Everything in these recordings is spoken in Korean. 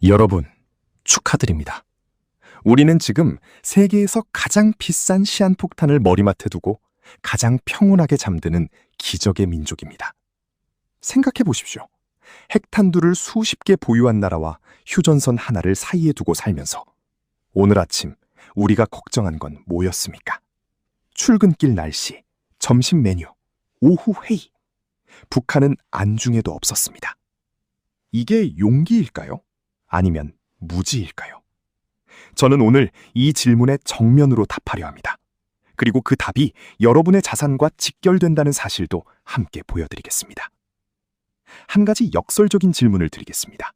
여러분, 축하드립니다. 우리는 지금 세계에서 가장 비싼 시한폭탄을 머리맡에 두고 가장 평온하게 잠드는 기적의 민족입니다. 생각해 보십시오. 핵탄두를 수십 개 보유한 나라와 휴전선 하나를 사이에 두고 살면서 오늘 아침 우리가 걱정한 건 뭐였습니까? 출근길 날씨, 점심 메뉴, 오후 회의. 북한은 안중에도 없었습니다. 이게 용기일까요? 아니면 무지일까요? 저는 오늘 이 질문에 정면으로 답하려 합니다. 그리고 그 답이 여러분의 자산과 직결된다는 사실도 함께 보여드리겠습니다. 한 가지 역설적인 질문을 드리겠습니다.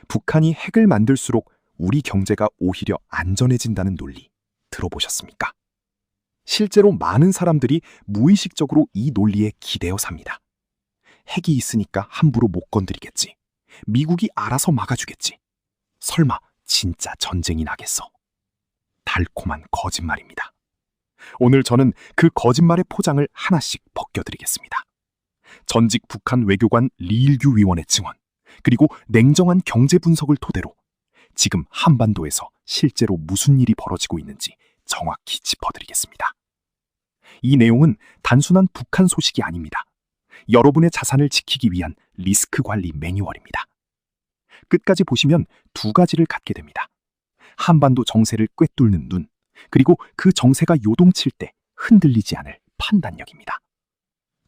북한이 핵을 만들수록 우리 경제가 오히려 안전해진다는 논리 들어보셨습니까? 실제로 많은 사람들이 무의식적으로 이 논리에 기대어 삽니다. 핵이 있으니까 함부로 못 건드리겠지. 미국이 알아서 막아주겠지. 설마 진짜 전쟁이 나겠어. 달콤한 거짓말입니다. 오늘 저는 그 거짓말의 포장을 하나씩 벗겨드리겠습니다. 전직 북한 외교관 리일규 위원의 증언, 그리고 냉정한 경제 분석을 토대로 지금 한반도에서 실제로 무슨 일이 벌어지고 있는지 정확히 짚어드리겠습니다. 이 내용은 단순한 북한 소식이 아닙니다. 여러분의 자산을 지키기 위한 리스크 관리 매뉴얼입니다. 끝까지 보시면 두 가지를 갖게 됩니다. 한반도 정세를 꿰뚫는 눈, 그리고 그 정세가 요동칠 때 흔들리지 않을 판단력입니다.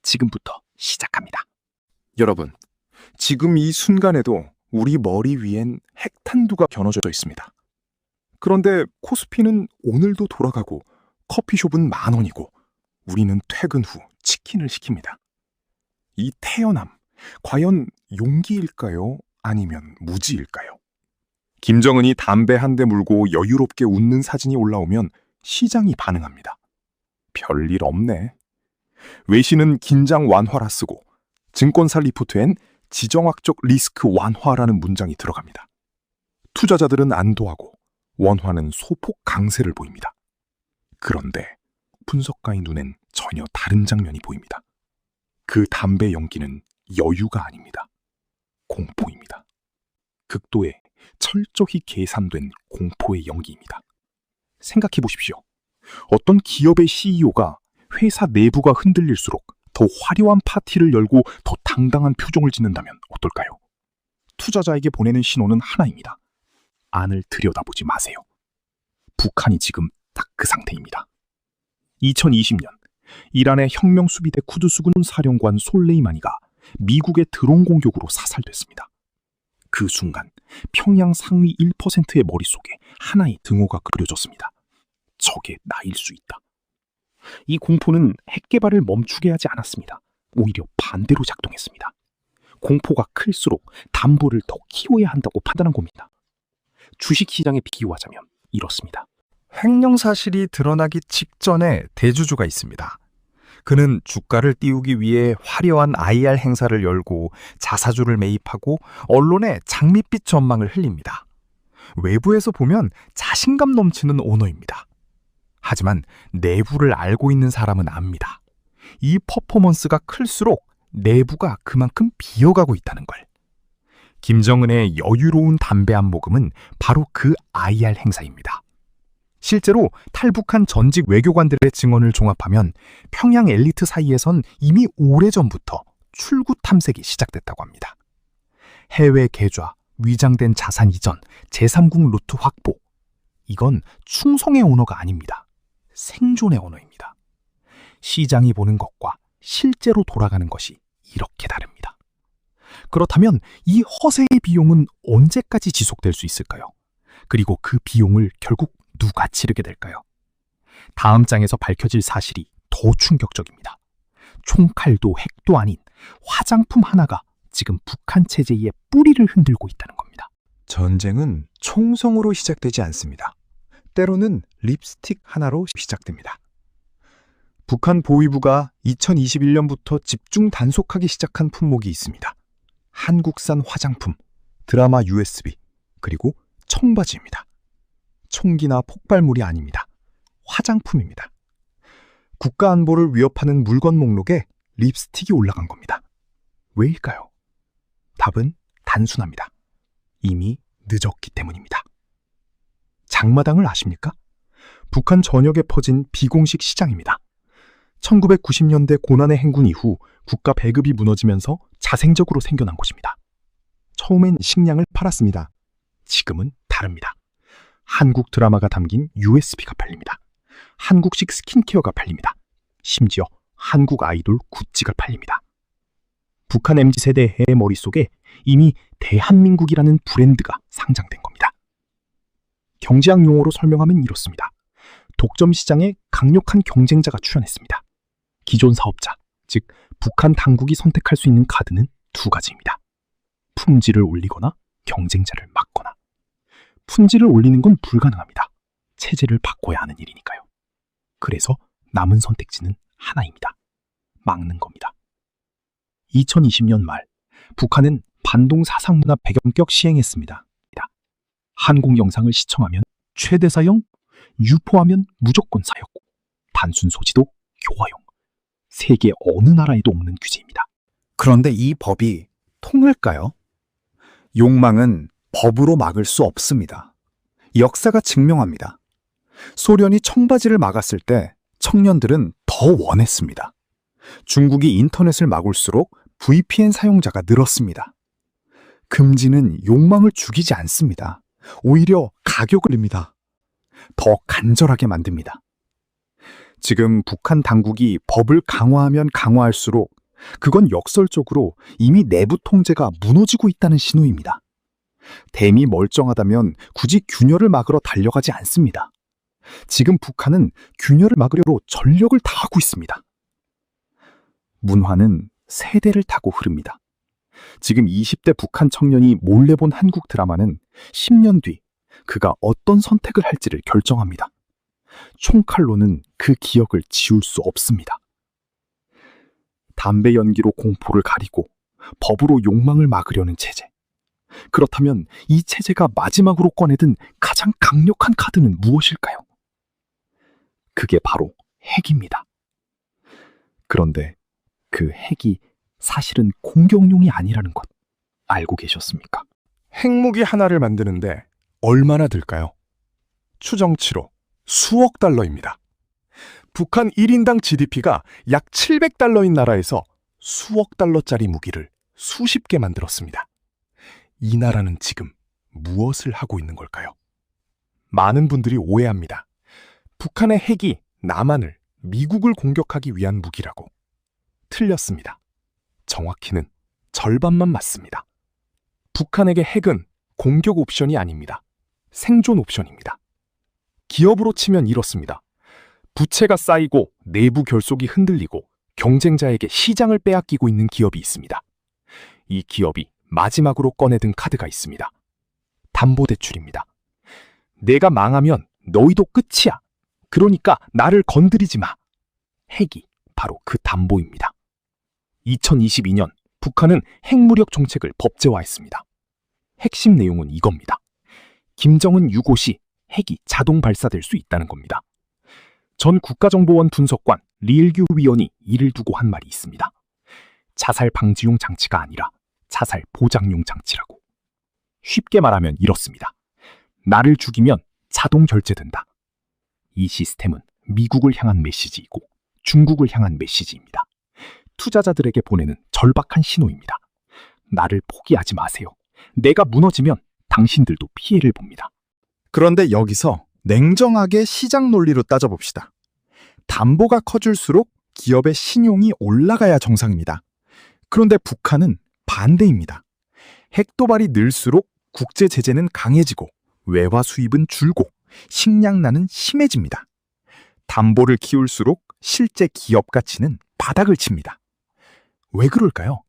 지금부터 시작합니다. 여러분, 지금 이 순간에도 우리 머리 위엔 핵탄두가 겨눠져 있습니다. 그런데 코스피는 오늘도 돌아가고 커피숍은 10,000원이고 우리는 퇴근 후 치킨을 시킵니다. 이 태연함, 과연 용기일까요? 아니면 무지일까요? 김정은이 담배 한 대 물고 여유롭게 웃는 사진이 올라오면 시장이 반응합니다. 별일 없네. 외신은 긴장 완화라 쓰고 증권사 리포트엔 지정학적 리스크 완화라는 문장이 들어갑니다. 투자자들은 안도하고 원화는 소폭 강세를 보입니다. 그런데 분석가의 눈엔 전혀 다른 장면이 보입니다. 그 담배 연기는 여유가 아닙니다. 공포입니다. 극도의 철저히 계산된 공포의 연기입니다. 생각해 보십시오. 어떤 기업의 CEO가 회사 내부가 흔들릴수록 더 화려한 파티를 열고 더 당당한 표정을 짓는다면 어떨까요? 투자자에게 보내는 신호는 하나입니다. 안을 들여다보지 마세요. 북한이 지금 딱 그 상태입니다. 2020년 이란의 혁명수비대 쿠드스군 사령관 솔레이마니가 미국의 드론 공격으로 사살됐습니다. 그 순간 평양 상위 1%의 머릿속에 하나의 등호가 그려졌습니다. 적의 나일 수 있다. 이 공포는 핵 개발을 멈추게 하지 않았습니다. 오히려 반대로 작동했습니다. 공포가 클수록 담보를 더 키워야 한다고 판단한 겁니다. 주식시장에 비유하자면 이렇습니다. 횡령 사실이 드러나기 직전에 대주주가 있습니다. 그는 주가를 띄우기 위해 화려한 IR 행사를 열고 자사주를 매입하고 언론에 장밋빛 전망을 흘립니다. 외부에서 보면 자신감 넘치는 오너입니다. 하지만 내부를 알고 있는 사람은 압니다. 이 퍼포먼스가 클수록 내부가 그만큼 비어가고 있다는 걸. 김정은의 여유로운 담배 한 모금은 바로 그 IR 행사입니다. 실제로 탈북한 전직 외교관들의 증언을 종합하면 평양 엘리트 사이에선 이미 오래전부터 출구 탐색이 시작됐다고 합니다. 해외 계좌, 위장된 자산 이전, 제3국 루트 확보. 이건 충성의 언어가 아닙니다. 생존의 언어입니다. 시장이 보는 것과 실제로 돌아가는 것이 이렇게 다릅니다. 그렇다면 이 허세의 비용은 언제까지 지속될 수 있을까요? 그리고 그 비용을 결국 누가 치르게 될까요? 다음 장에서 밝혀질 사실이 더 충격적입니다. 총칼도 핵도 아닌 화장품 하나가 지금 북한 체제의 뿌리를 흔들고 있다는 겁니다. 전쟁은 총성으로 시작되지 않습니다. 때로는 립스틱 하나로 시작됩니다. 북한 보위부가 2021년부터 집중 단속하기 시작한 품목이 있습니다. 한국산 화장품, 드라마 USB, 그리고 청바지입니다. 총기나 폭발물이 아닙니다. 화장품입니다. 국가 안보를 위협하는 물건 목록에 립스틱이 올라간 겁니다. 왜일까요? 답은 단순합니다. 이미 늦었기 때문입니다. 장마당을 아십니까? 북한 전역에 퍼진 비공식 시장입니다. 1990년대 고난의 행군 이후 국가 배급이 무너지면서 자생적으로 생겨난 곳입니다. 처음엔 식량을 팔았습니다. 지금은 다릅니다. 한국 드라마가 담긴 USB가 팔립니다. 한국식 스킨케어가 팔립니다. 심지어 한국 아이돌 굿즈가 팔립니다. 북한 MZ세대의 머릿속에 이미 대한민국이라는 브랜드가 상장된 겁니다. 경제학 용어로 설명하면 이렇습니다. 독점 시장에 강력한 경쟁자가 출현했습니다. 기존 사업자, 즉 북한 당국이 선택할 수 있는 카드는 두 가지입니다. 품질을 올리거나 경쟁자를 막거나. 품질을 올리는 건 불가능합니다. 체제를 바꿔야 하는 일이니까요. 그래서 남은 선택지는 하나입니다. 막는 겁니다. 2020년 말, 북한은 반동 사상문화 배경격 시행했습니다. 한국 영상을 시청하면 최대 사형, 유포하면 무조건 사형, 단순 소지도 교화용. 세계 어느 나라에도 없는 규제입니다. 그런데 이 법이 통할까요? 욕망은 법으로 막을 수 없습니다. 역사가 증명합니다. 소련이 청바지를 막았을 때 청년들은 더 원했습니다. 중국이 인터넷을 막을수록 VPN 사용자가 늘었습니다. 금지는 욕망을 죽이지 않습니다. 오히려 가격을 올립니다. 더 간절하게 만듭니다. 지금 북한 당국이 법을 강화하면 강화할수록 그건 역설적으로 이미 내부 통제가 무너지고 있다는 신호입니다. 댐이 멀쩡하다면 굳이 균열을 막으러 달려가지 않습니다. 지금 북한은 균열을 막으려고 전력을 다하고 있습니다. 문화는 세대를 타고 흐릅니다. 지금 20대 북한 청년이 몰래 본 한국 드라마는 10년 뒤 그가 어떤 선택을 할지를 결정합니다. 총칼로는 그 기억을 지울 수 없습니다. 담배 연기로 공포를 가리고 법으로 욕망을 막으려는 체제. 그렇다면 이 체제가 마지막으로 꺼내든 가장 강력한 카드는 무엇일까요? 그게 바로 핵입니다. 그런데 그 핵이 사실은 공격용이 아니라는 것 알고 계셨습니까? 핵무기 하나를 만드는데 얼마나 들까요? 추정치로 수억 달러입니다. 북한 1인당 GDP가 약 700달러인 나라에서 수억 달러짜리 무기를 수십 개 만들었습니다. 이 나라는 지금 무엇을 하고 있는 걸까요? 많은 분들이 오해합니다. 북한의 핵이 남한을, 미국을 공격하기 위한 무기라고. 틀렸습니다. 정확히는 절반만 맞습니다. 북한에게 핵은 공격 옵션이 아닙니다. 생존 옵션입니다. 기업으로 치면 이렇습니다. 부채가 쌓이고 내부 결속이 흔들리고 경쟁자에게 시장을 빼앗기고 있는 기업이 있습니다. 이 기업이 마지막으로 꺼내든 카드가 있습니다. 담보대출입니다. 내가 망하면 너희도 끝이야. 그러니까 나를 건드리지 마. 핵이 바로 그 담보입니다. 2022년 북한은 핵무력 정책을 법제화했습니다. 핵심 내용은 이겁니다. 김정은 유고 시 핵이 자동 발사될 수 있다는 겁니다. 전 국가정보원 분석관 리일규 위원이 이를 두고 한 말이 있습니다. 자살 방지용 장치가 아니라 자살 보장용 장치라고. 쉽게 말하면 이렇습니다. 나를 죽이면 자동 결제된다. 이 시스템은 미국을 향한 메시지이고 중국을 향한 메시지입니다. 투자자들에게 보내는 절박한 신호입니다. 나를 포기하지 마세요. 내가 무너지면 당신들도 피해를 봅니다. 그런데 여기서 냉정하게 시장 논리로 따져봅시다. 담보가 커질수록 기업의 신용이 올라가야 정상입니다. 그런데 북한은 반대입니다. 핵 도발이 늘수록 국제 제재는 강해지고 외화 수입은 줄고 식량난은 심해집니다. 담보를 키울수록 실제 기업 가치는 바닥을 칩니다. 왜 그럴까요?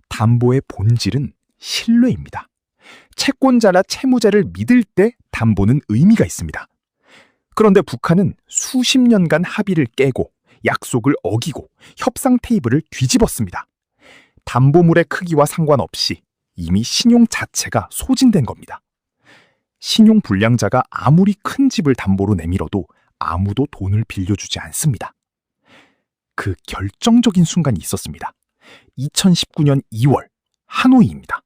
담보의 본질은 신뢰입니다. 채권자나 채무자를 믿을 때 담보는 의미가 있습니다. 그런데 북한은 수십 년간 합의를 깨고 약속을 어기고 협상 테이블을 뒤집었습니다. 담보물의 크기와 상관없이 이미 신용 자체가 소진된 겁니다. 신용 불량자가 아무리 큰 집을 담보로 내밀어도 아무도 돈을 빌려주지 않습니다. 그 결정적인 순간이 있었습니다. 2019년 2월 하노이입니다.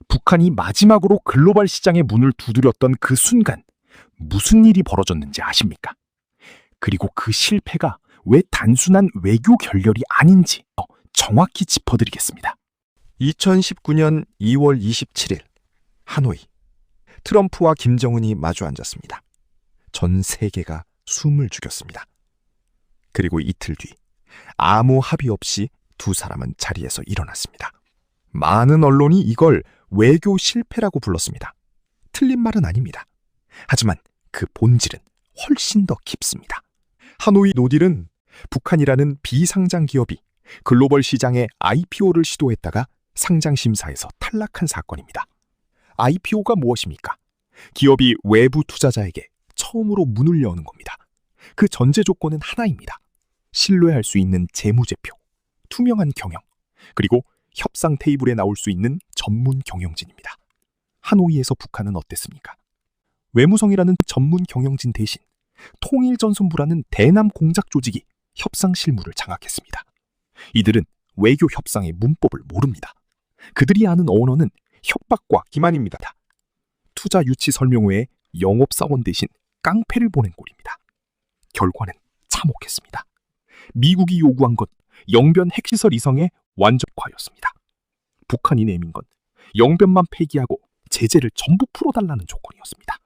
북한이 마지막으로 글로벌 시장의 문을 두드렸던 그 순간 무슨 일이 벌어졌는지 아십니까? 그리고 그 실패가 왜 단순한 외교 결렬이 아닌지 정확히 짚어드리겠습니다. 2019년 2월 27일 하노이. 트럼프와 김정은이 마주 앉았습니다. 전 세계가 숨을 죽였습니다. 그리고 이틀 뒤 아무 합의 없이 두 사람은 자리에서 일어났습니다. 많은 언론이 이걸 외교 실패라고 불렀습니다. 틀린 말은 아닙니다. 하지만 그 본질은 훨씬 더 깊습니다. 하노이 노딜은 북한이라는 비상장 기업이 글로벌 시장에 IPO를 시도했다가 상장 심사에서 탈락한 사건입니다. IPO가 무엇입니까? 기업이 외부 투자자에게 처음으로 문을 여는 겁니다. 그 전제 조건은 하나입니다. 신뢰할 수 있는 재무제표, 투명한 경영, 그리고 협상 테이블에 나올 수 있는 전문 경영진입니다. 하노이에서 북한은 어땠습니까? 외무성이라는 전문 경영진 대신 통일전선부라는 대남 공작 조직이 협상 실무를 장악했습니다. 이들은 외교 협상의 문법을 모릅니다. 그들이 아는 언어는 협박과 기만입니다. 투자 유치 설명회에 영업사원 대신 깡패를 보낸 꼴입니다. 결과는 참혹했습니다. 미국이 요구한 것 영변 핵시설 이성의 완전화였습니다. 북한이 내민 건 영변만 폐기하고 제재를 전부 풀어달라는 조건이었습니다.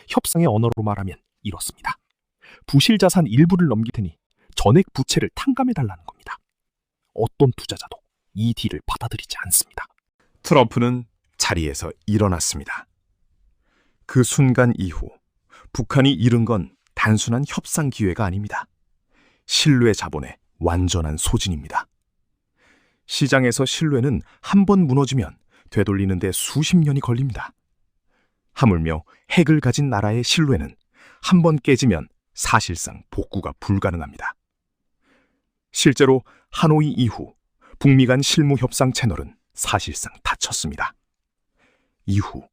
협상의 언어로 말하면 이렇습니다. 부실 자산 일부를 넘길 테니 전액 부채를 탕감해달라는 겁니다. 어떤 투자자도 이 딜을 받아들이지 않습니다. 트럼프는 자리에서 일어났습니다. 그 순간 이후 북한이 잃은 건 단순한 협상 기회가 아닙니다. 신뢰 자본의 완전한 소진입니다. 시장에서 신뢰는 한 번 무너지면 되돌리는데 수십 년이 걸립니다. 하물며 핵을 가진 나라의 신뢰는 한 번 깨지면 사실상 복구가 불가능합니다. 실제로 하노이 이후 북미 간 실무 협상 채널은 사실상 닫혔습니다. 이후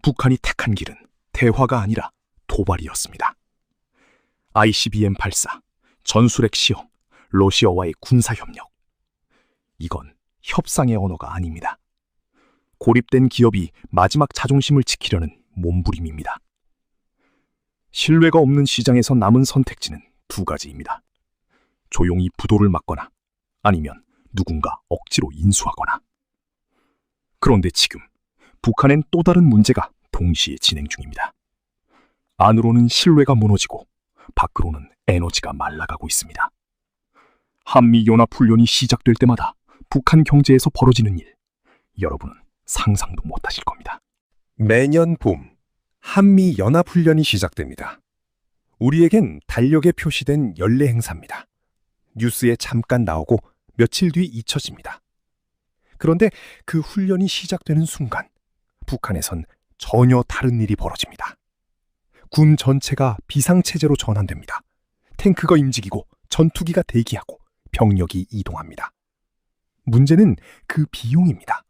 북한이 택한 길은 대화가 아니라 도발이었습니다. ICBM 발사, 전술핵 시험, 러시아와의 군사협력. 이건 협상의 언어가 아닙니다. 고립된 기업이 마지막 자존심을 지키려는 몸부림입니다. 신뢰가 없는 시장에서 남은 선택지는 두 가지입니다. 조용히 부도를 막거나 아니면 누군가 억지로 인수하거나. 그런데 지금 북한엔 또 다른 문제가 동시에 진행 중입니다. 안으로는 신뢰가 무너지고 밖으로는 에너지가 말라가고 있습니다. 한미연합훈련이 시작될 때마다 북한 경제에서 벌어지는 일, 여러분은 상상도 못하실 겁니다. 매년 봄, 한미연합훈련이 시작됩니다. 우리에겐 달력에 표시된 연례 행사입니다. 뉴스에 잠깐 나오고 며칠 뒤 잊혀집니다. 그런데 그 훈련이 시작되는 순간 북한에선 전혀 다른 일이 벌어집니다. 군 전체가 비상체제로 전환됩니다. 탱크가 움직이고 전투기가 대기하고 병력이 이동합니다. 문제는 그 비용입니다.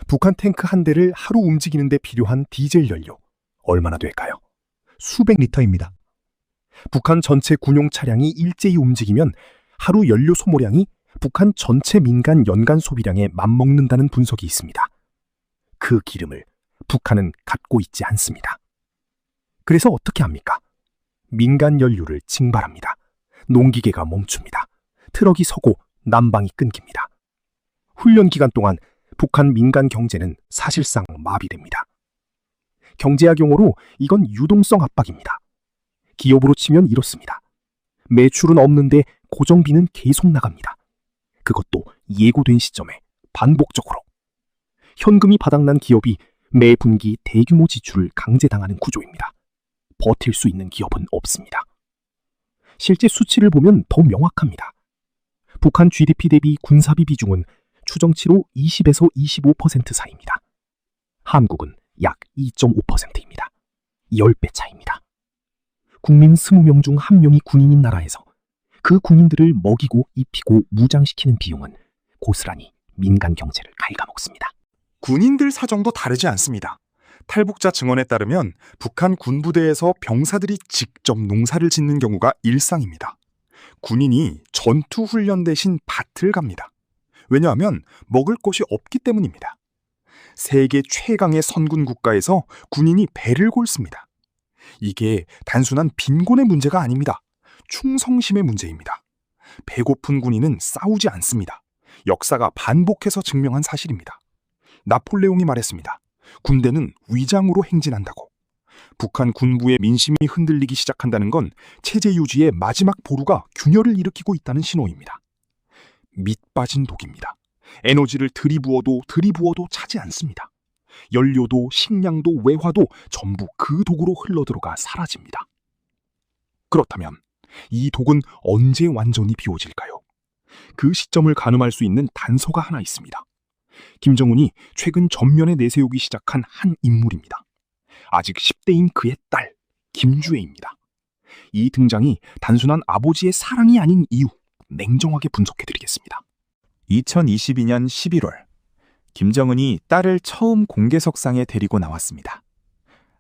북한 탱크 한 대를 하루 움직이는 데 필요한 디젤 연료 얼마나 될까요? 수백 리터입니다. 북한 전체 군용 차량이 일제히 움직이면 하루 연료 소모량이 북한 전체 민간 연간 소비량에 맞먹는다는 분석이 있습니다. 그 기름을 북한은 갖고 있지 않습니다. 그래서 어떻게 합니까? 민간 연료를 징발합니다. 농기계가 멈춥니다. 트럭이 서고 난방이 끊깁니다. 훈련 기간 동안 북한 민간 경제는 사실상 마비됩니다. 경제학 용어로 이건 유동성 압박입니다. 기업으로 치면 이렇습니다. 매출은 없는데 고정비는 계속 나갑니다. 그것도 예고된 시점에 반복적으로. 현금이 바닥난 기업이 매 분기 대규모 지출을 강제당하는 구조입니다. 버틸 수 있는 기업은 없습니다. 실제 수치를 보면 더 명확합니다. 북한 GDP 대비 군사비 비중은 추정치로 20에서 25% 사이입니다. 한국은 약 2.5%입니다. 10배 차이입니다. 국민 20명 중 1명이 군인인 나라에서 그 군인들을 먹이고 입히고 무장시키는 비용은 고스란히 민간 경제를 갉아먹습니다. 군인들 사정도 다르지 않습니다. 탈북자 증언에 따르면 북한 군부대에서 병사들이 직접 농사를 짓는 경우가 일상입니다. 군인이 전투 훈련 대신 밭을 갑니다. 왜냐하면 먹을 것이 없기 때문입니다. 세계 최강의 선군 국가에서 군인이 배를 골습니다. 이게 단순한 빈곤의 문제가 아닙니다. 충성심의 문제입니다. 배고픈 군인은 싸우지 않습니다. 역사가 반복해서 증명한 사실입니다. 나폴레옹이 말했습니다. 군대는 위장으로 행진한다고. 북한 군부의 민심이 흔들리기 시작한다는 건 체제 유지의 마지막 보루가 균열을 일으키고 있다는 신호입니다. 밑 빠진 독입니다. 에너지를 들이부어도 차지 않습니다. 연료도 식량도 외화도 전부 그 독으로 흘러들어가 사라집니다. 그렇다면 이 독은 언제 완전히 비워질까요? 그 시점을 가늠할 수 있는 단서가 하나 있습니다. 김정은이 최근 전면에 내세우기 시작한 한 인물입니다. 아직 10대인 그의 딸, 김주애입니다. 이 등장이 단순한 아버지의 사랑이 아닌 이유, 냉정하게 분석해드리겠습니다. 2022년 11월, 김정은이 딸을 처음 공개석상에 데리고 나왔습니다.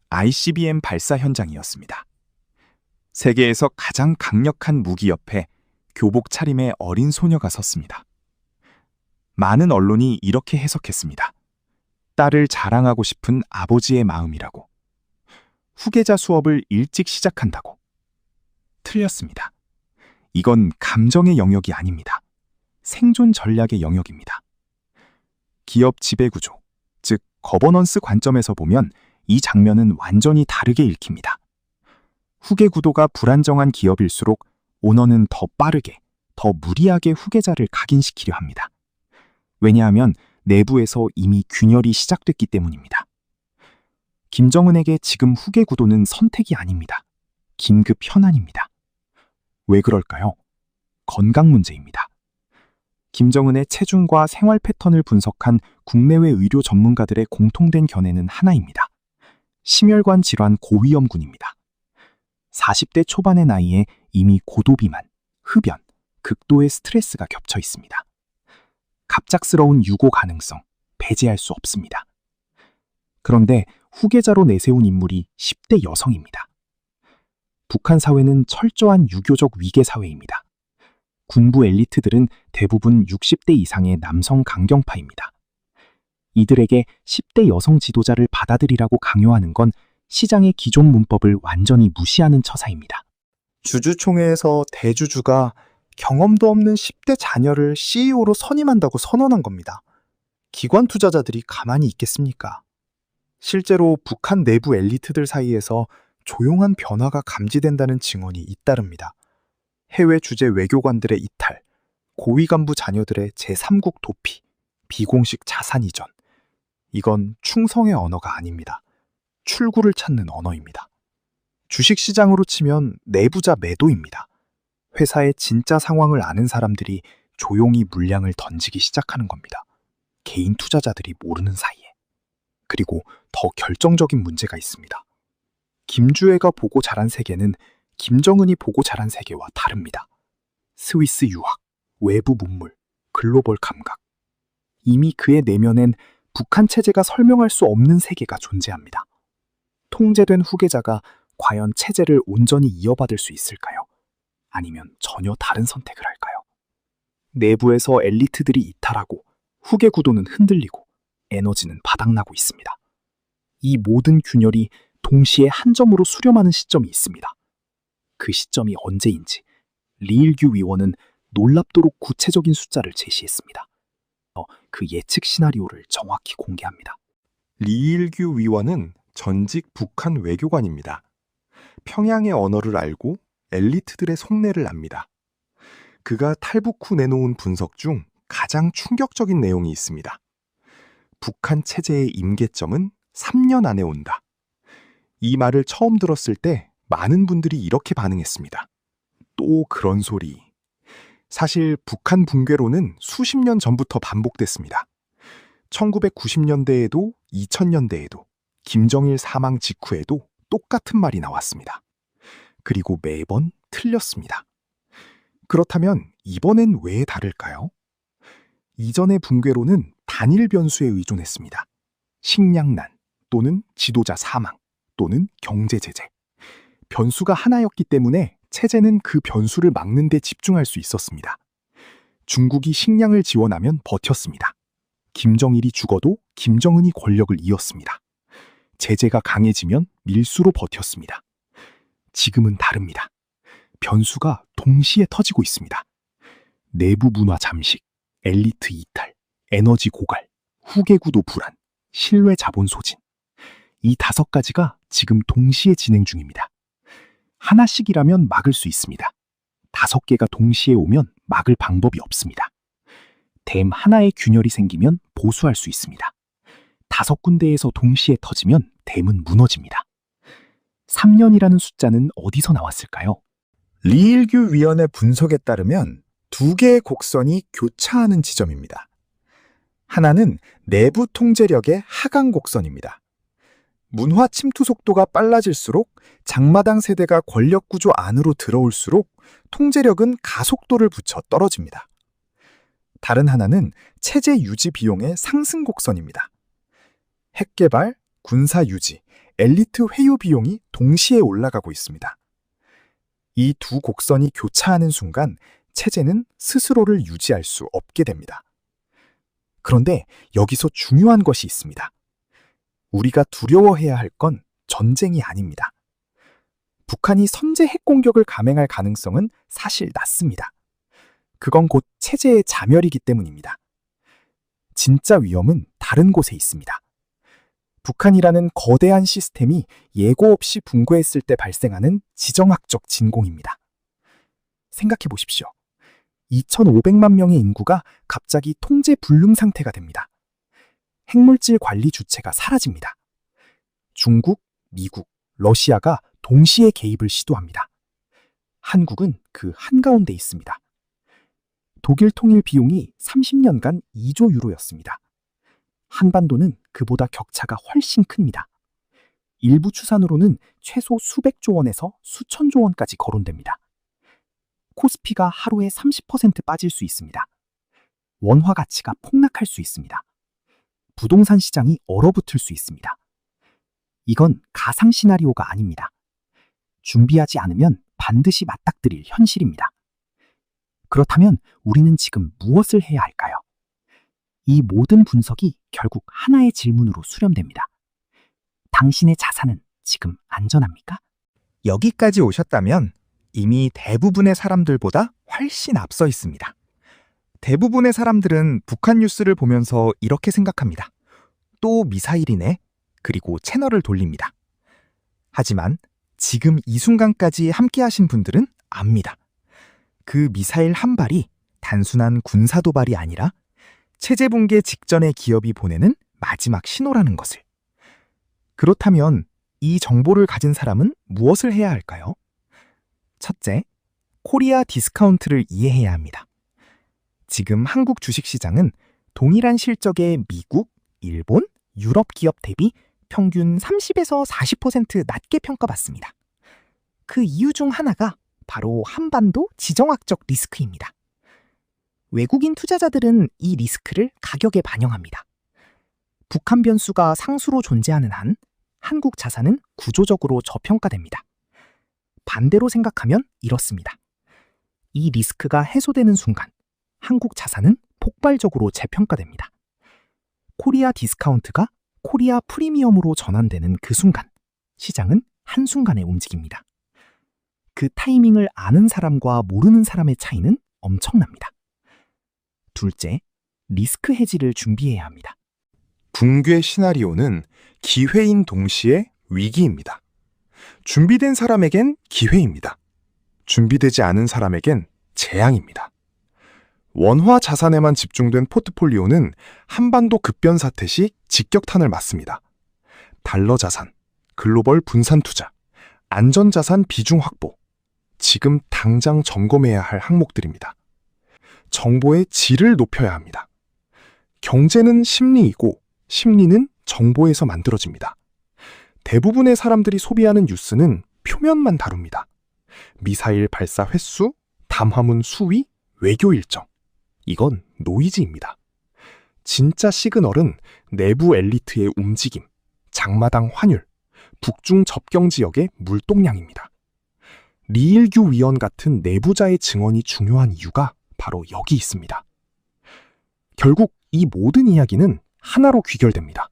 ICBM 발사 현장이었습니다. 세계에서 가장 강력한 무기 옆에 교복 차림의 어린 소녀가 섰습니다. 많은 언론이 이렇게 해석했습니다. 딸을 자랑하고 싶은 아버지의 마음이라고. 후계자 수업을 일찍 시작한다고. 틀렸습니다. 이건 감정의 영역이 아닙니다. 생존 전략의 영역입니다. 기업 지배구조, 즉 거버넌스 관점에서 보면 이 장면은 완전히 다르게 읽힙니다. 후계 구도가 불안정한 기업일수록 오너는 더 빠르게, 더 무리하게 후계자를 각인시키려 합니다. 왜냐하면 내부에서 이미 균열이 시작됐기 때문입니다. 김정은에게 지금 후계 구도는 선택이 아닙니다. 긴급 현안입니다. 왜 그럴까요? 건강 문제입니다. 김정은의 체중과 생활 패턴을 분석한 국내외 의료 전문가들의 공통된 견해는 하나입니다. 심혈관 질환 고위험군입니다. 40대 초반의 나이에 이미 고도비만, 흡연, 극도의 스트레스가 겹쳐 있습니다. 갑작스러운 유고 가능성, 배제할 수 없습니다. 그런데 후계자로 내세운 인물이 10대 여성입니다. 북한 사회는 철저한 유교적 위계 사회입니다. 군부 엘리트들은 대부분 60대 이상의 남성 강경파입니다. 이들에게 10대 여성 지도자를 받아들이라고 강요하는 건 시장의 기존 문법을 완전히 무시하는 처사입니다. 주주총회에서 대주주가 경험도 없는 10대 자녀를 CEO로 선임한다고 선언한 겁니다. 기관 투자자들이 가만히 있겠습니까? 실제로 북한 내부 엘리트들 사이에서 조용한 변화가 감지된다는 증언이 잇따릅니다. 해외 주재 외교관들의 이탈, 고위 간부 자녀들의 제3국 도피, 비공식 자산 이전. 이건 충성의 언어가 아닙니다. 출구를 찾는 언어입니다. 주식시장으로 치면 내부자 매도입니다. 회사의 진짜 상황을 아는 사람들이 조용히 물량을 던지기 시작하는 겁니다. 개인 투자자들이 모르는 사이에. 그리고 더 결정적인 문제가 있습니다. 김주애가 보고 자란 세계는 김정은이 보고 자란 세계와 다릅니다. 스위스 유학, 외부 문물, 글로벌 감각. 이미 그의 내면엔 북한 체제가 설명할 수 없는 세계가 존재합니다. 통제된 후계자가 과연 체제를 온전히 이어받을 수 있을까요? 아니면 전혀 다른 선택을 할까요? 내부에서 엘리트들이 이탈하고 후계 구도는 흔들리고 에너지는 바닥나고 있습니다. 이 모든 균열이 동시에 한 점으로 수렴하는 시점이 있습니다. 그 시점이 언제인지 리일규 위원은 놀랍도록 구체적인 숫자를 제시했습니다. 그 예측 시나리오를 정확히 공개합니다. 리일규 위원은 전직 북한 외교관입니다. 평양의 언어를 알고 엘리트들의 속내를 압니다. 그가 탈북 후 내놓은 분석 중 가장 충격적인 내용이 있습니다. 북한 체제의 임계점은 3년 안에 온다. 이 말을 처음 들었을 때 많은 분들이 이렇게 반응했습니다. 또 그런 소리. 사실 북한 붕괴론은 수십 년 전부터 반복됐습니다. 1990년대에도 2000년대에도 김정일 사망 직후에도 똑같은 말이 나왔습니다. 그리고 매번 틀렸습니다. 그렇다면 이번엔 왜 다를까요? 이전의 붕괴론은 단일 변수에 의존했습니다. 식량난 또는 지도자 사망 또는 경제 제재. 변수가 하나였기 때문에 체제는 그 변수를 막는 데 집중할 수 있었습니다. 중국이 식량을 지원하면 버텼습니다. 김정일이 죽어도 김정은이 권력을 이었습니다. 제재가 강해지면 밀수로 버텼습니다. 지금은 다릅니다. 변수가 동시에 터지고 있습니다. 내부 문화 잠식, 엘리트 이탈, 에너지 고갈, 후계 구도 불안, 신뢰 자본 소진. 이 5가지가 지금 동시에 진행 중입니다. 하나씩이라면 막을 수 있습니다. 5개가 동시에 오면 막을 방법이 없습니다. 댐 하나에 균열이 생기면 보수할 수 있습니다. 5군데에서 동시에 터지면 댐은 무너집니다. 3년이라는 숫자는 어디서 나왔을까요? 리일규 위원의 분석에 따르면 2개의 곡선이 교차하는 지점입니다. 하나는 내부 통제력의 하강 곡선입니다. 문화 침투 속도가 빨라질수록 장마당 세대가 권력 구조 안으로 들어올수록 통제력은 가속도를 붙여 떨어집니다. 다른 하나는 체제 유지 비용의 상승 곡선입니다. 핵 개발, 군사 유지, 엘리트 회유 비용이 동시에 올라가고 있습니다. 이 2 곡선이 교차하는 순간 체제는 스스로를 유지할 수 없게 됩니다. 그런데 여기서 중요한 것이 있습니다. 우리가 두려워해야 할 건 전쟁이 아닙니다. 북한이 선제 핵 공격을 감행할 가능성은 사실 낮습니다. 그건 곧 체제의 자멸이기 때문입니다. 진짜 위험은 다른 곳에 있습니다. 북한이라는 거대한 시스템이 예고 없이 붕괴했을 때 발생하는 지정학적 진공입니다. 생각해 보십시오. 2,500만 명의 인구가 갑자기 통제 불능 상태가 됩니다. 핵물질 관리 주체가 사라집니다. 중국, 미국, 러시아가 동시에 개입을 시도합니다. 한국은 그 한가운데 있습니다. 독일 통일 비용이 30년간 2조 유로였습니다. 한반도는 그보다 격차가 훨씬 큽니다. 일부 추산으로는 최소 수백조 원에서 수천조 원까지 거론됩니다. 코스피가 하루에 30% 빠질 수 있습니다. 원화 가치가 폭락할 수 있습니다. 부동산 시장이 얼어붙을 수 있습니다. 이건 가상 시나리오가 아닙니다. 준비하지 않으면 반드시 맞닥뜨릴 현실입니다. 그렇다면 우리는 지금 무엇을 해야 할까요? 이 모든 분석이 결국 하나의 질문으로 수렴됩니다. 당신의 자산은 지금 안전합니까? 여기까지 오셨다면 이미 대부분의 사람들보다 훨씬 앞서 있습니다. 대부분의 사람들은 북한 뉴스를 보면서 이렇게 생각합니다. 또 미사일이네. 그리고 채널을 돌립니다. 하지만 지금 이 순간까지 함께 하신 분들은 압니다. 그 미사일 한 발이 단순한 군사 도발이 아니라 체제 붕괴 직전에 기업이 보내는 마지막 신호라는 것을. 그렇다면 이 정보를 가진 사람은 무엇을 해야 할까요? 첫째, 코리아 디스카운트를 이해해야 합니다. 지금 한국 주식시장은 동일한 실적의 미국, 일본, 유럽 기업 대비 평균 30에서 40% 낮게 평가받습니다. 그 이유 중 하나가 바로 한반도 지정학적 리스크입니다. 외국인 투자자들은 이 리스크를 가격에 반영합니다. 북한 변수가 상수로 존재하는 한 한국 자산은 구조적으로 저평가됩니다. 반대로 생각하면 이렇습니다. 이 리스크가 해소되는 순간 한국 자산은 폭발적으로 재평가됩니다. 코리아 디스카운트가 코리아 프리미엄으로 전환되는 그 순간 시장은 한순간에 움직입니다. 그 타이밍을 아는 사람과 모르는 사람의 차이는 엄청납니다. 둘째, 리스크 해지를 준비해야 합니다. 붕괴 시나리오는 기회인 동시에 위기입니다. 준비된 사람에겐 기회입니다. 준비되지 않은 사람에겐 재앙입니다. 원화 자산에만 집중된 포트폴리오는 한반도 급변 사태 시 직격탄을 맞습니다. 달러 자산, 글로벌 분산 투자, 안전 자산 비중 확보, 지금 당장 점검해야 할 항목들입니다. 정보의 질을 높여야 합니다. 경제는 심리이고 심리는 정보에서 만들어집니다. 대부분의 사람들이 소비하는 뉴스는 표면만 다룹니다. 미사일 발사 횟수, 담화문 수위, 외교 일정. 이건 노이즈입니다. 진짜 시그널은 내부 엘리트의 움직임, 장마당 환율, 북중 접경 지역의 물동량입니다. 리일규 위원 같은 내부자의 증언이 중요한 이유가 바로 여기 있습니다. 결국 이 모든 이야기는 하나로 귀결됩니다.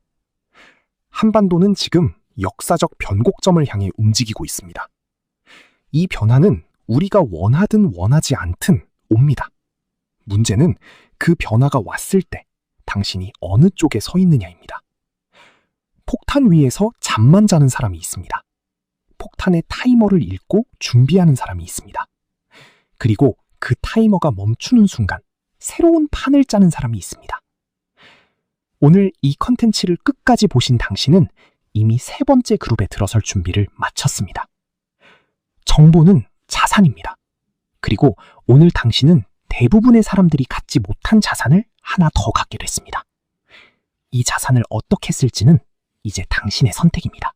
한반도는 지금 역사적 변곡점을 향해 움직이고 있습니다. 이 변화는 우리가 원하든 원하지 않든 옵니다. 문제는 그 변화가 왔을 때 당신이 어느 쪽에 서 있느냐입니다. 폭탄 위에서 잠만 자는 사람이 있습니다. 폭탄의 타이머를 읽고 준비하는 사람이 있습니다. 그리고 그 타이머가 멈추는 순간 새로운 판을 짜는 사람이 있습니다. 오늘 이 컨텐츠를 끝까지 보신 당신은 이미 세 번째 그룹에 들어설 준비를 마쳤습니다. 정보는 자산입니다. 그리고 오늘 당신은 대부분의 사람들이 갖지 못한 자산을 하나 더 갖게 됐습니다. 이 자산을 어떻게 쓸지는 이제 당신의 선택입니다.